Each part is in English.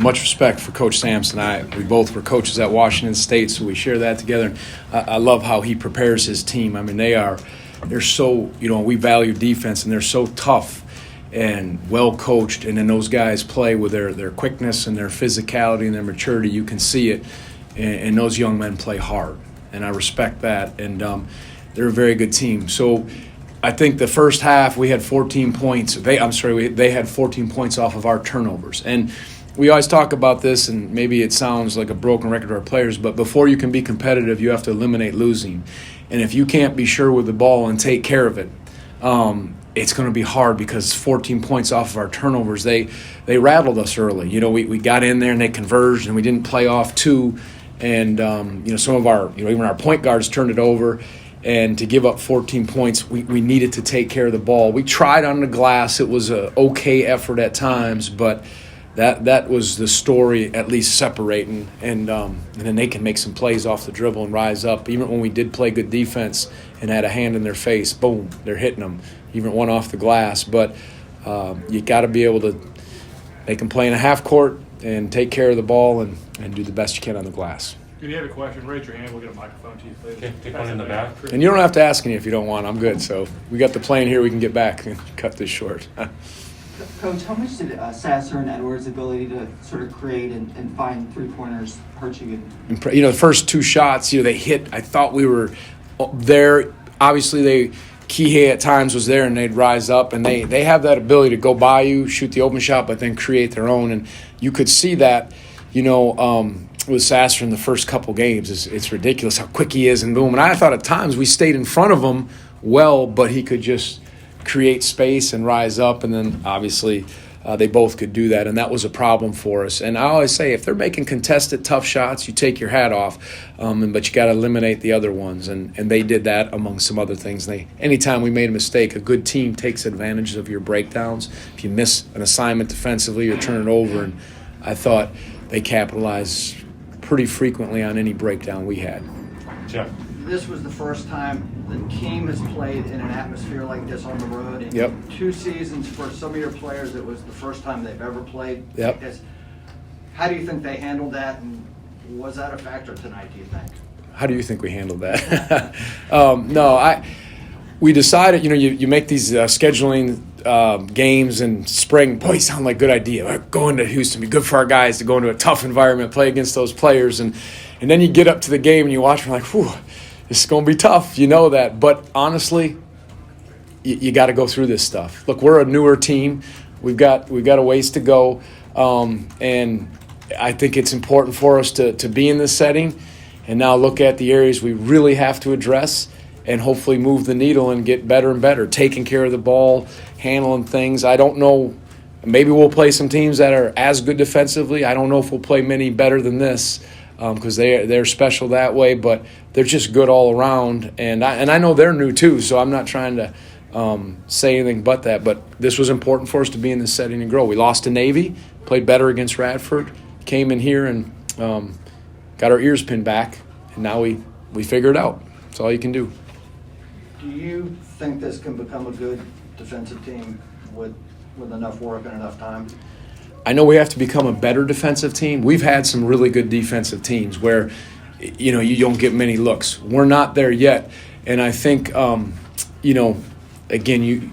much respect for Coach Sampson. We both were coaches at Washington State, so we share that together. I love how he prepares his team. I mean, they're so, we value defense, and they're so tough and well coached, and then those guys play with their quickness and their physicality and their maturity. You can see it, and those young men play hard, and I respect that, and they're a very good team. So I think the first half we had 14 points. They had 14 points off of our turnovers, and we always talk about this, and maybe it sounds like a broken record to our players, but before you can be competitive, you have to eliminate losing. And if you can't be sure with the ball and take care of it, it's going to be hard, because 14 points off of our turnovers, they rattled us early. We got in there and they converged, and we didn't play off two. And, some of our, even our point guards turned it over. And to give up 14 points, we needed to take care of the ball. We tried on the glass. It was an okay effort at times, but that was the story, at least separating. And then they can make some plays off the dribble and rise up. Even when we did play good defense and had a hand in their face, boom, they're hitting them. Even one off the glass. But you got to be able to make them play in a half court and take care of the ball and do the best you can on the glass. If you have a question, raise your hand. We'll get a microphone to you, please. Okay, take one in the back. And you don't have to ask any if you don't want. I'm good. So we got the plane here. We can get back and cut this short. Coach, how much did Sasser and Edwards' ability to sort of create and find three-pointers hurt you? The first two shots, they hit. I thought we were there. Obviously, Kihei at times was there, and they'd rise up, and they have that ability to go by you, shoot the open shot, but then create their own. And you could see that, with Sasser in the first couple games. It's ridiculous how quick he is, and boom. And I thought at times we stayed in front of him well, but he could just create space and rise up, and then obviously they both could do that, and that was a problem for us. And I always say, if they're making contested, tough shots, you take your hat off, but you got to eliminate the other ones, and they did that among some other things. Anytime we made a mistake, a good team takes advantage of your breakdowns. If you miss an assignment defensively or turn it over, and I thought they capitalized pretty frequently on any breakdown we had. Jeff. This was the first time the team has played in an atmosphere like this on the road. In Yep. 2 seasons, for some of your players, it was the first time they've ever played Yep. like this. How do you think they handled that, and was that a factor tonight, do you think? How do you think we handled that? We decided, you make these scheduling games in spring. Boy, you sound like a good idea. Going to Houston, be good for our guys to go into a tough environment, play against those players. And then you get up to the game and you watch, and you're like, whew, this is going to be tough. You know that. But honestly, you got to go through this stuff. Look, we're a newer team. We've got a ways to go. And I think it's important for us to be in this setting and now look at the areas we really have to address and hopefully move the needle and get better and better, taking care of the ball, handling things. I don't know. Maybe we'll play some teams that are as good defensively. I don't know if we'll play many better than this because they're special that way, but they're just good all around. And I know they're new too, so I'm not trying to say anything but that. But this was important for us to be in this setting and grow. We lost to Navy, played better against Radford, came in here and got our ears pinned back, and now we figured it out. That's all you can do. Do you think this can become a good defensive team with enough work and enough time? I know we have to become a better defensive team. We've had some really good defensive teams where, you don't get many looks. We're not there yet. And I think, again,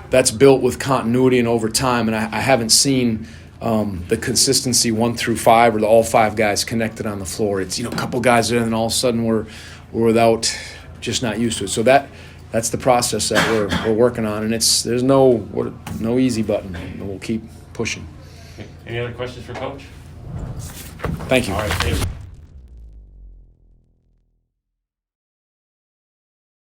that's built with continuity and over time. And I haven't seen the consistency 1 through 5 or all 5 guys connected on the floor. It's, a couple guys there and then all of a sudden we're without, just not used to it. So that's the process that we're working on. And there's no easy button. And we'll keep pushing. Any other questions for Coach? Thank you. All right, thank you.